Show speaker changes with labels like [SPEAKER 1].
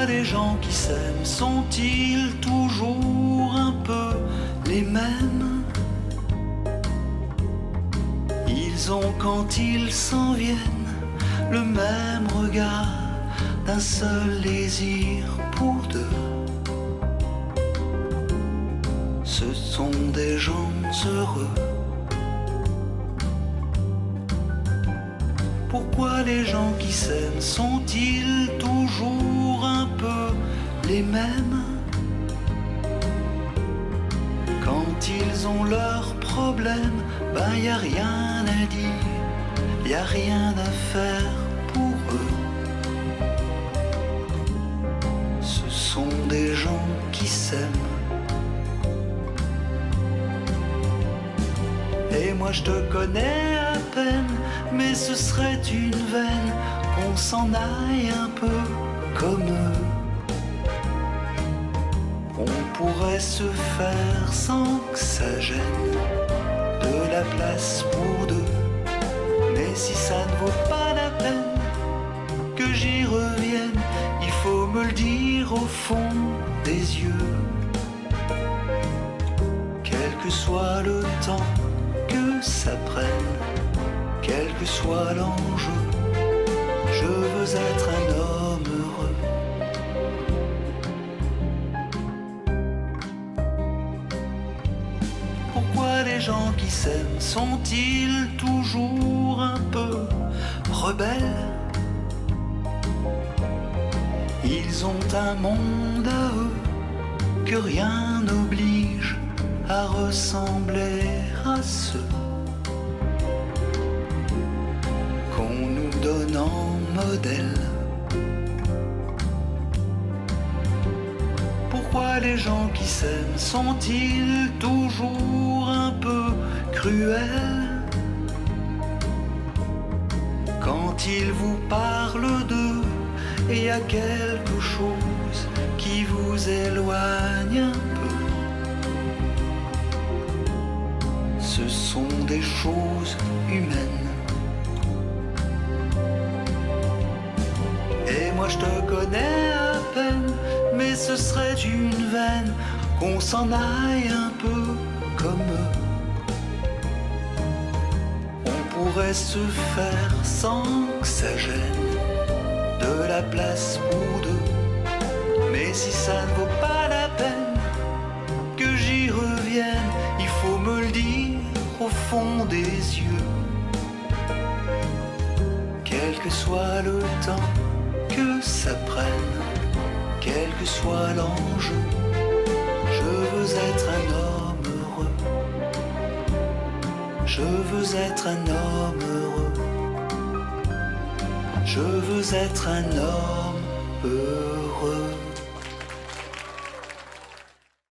[SPEAKER 1] les gens qui s'aiment sont-ils toujours un peu les mêmes? Ils ont quand ils s'en viennent le même regard d'un seul désir pour deux. Ce sont des gens heureux. Pourquoi les gens qui s'aiment sont-ils toujours un peu les mêmes? Quand ils ont leurs problèmes, ben y a rien à dire, y a rien à faire pour eux. Ce sont des gens qui s'aiment. Et moi je te connais à peine, mais ce serait une veine qu'on s'en aille un peu comme eux. On pourrait se faire sans que ça gêne de la place pour deux. Mais si ça ne vaut pas la peine que j'y revienne, il faut me le dire au fond des yeux. Quel que soit le temps que ça prenne, quel que soit l'enjeu, je veux être un homme heureux. Pourquoi les gens qui s'aiment sont-ils toujours un peu rebelles? Ils ont un monde à eux que rien n'oblige à ressembler à ceux qu'on nous donne en modèle. Pourquoi les gens qui s'aiment sont-ils toujours un peu cruels? Quand ils vous parlent d'eux, et y a quelque chose qui vous éloigne un peu. Ce sont des choses humaines. Et moi je te connais à peine, mais ce serait une veine qu'on s'en aille un peu comme eux. On pourrait se faire sans que ça gêne de la place pour deux. Mais si ça ne vaut pas la peine que j'y revienne, il faut me le dire au fond des yeux. Quel que soit le temps que ça prenne, quel que soit l'enjeu, je veux être un homme heureux. Je veux être un homme heureux. Je veux être un homme heureux.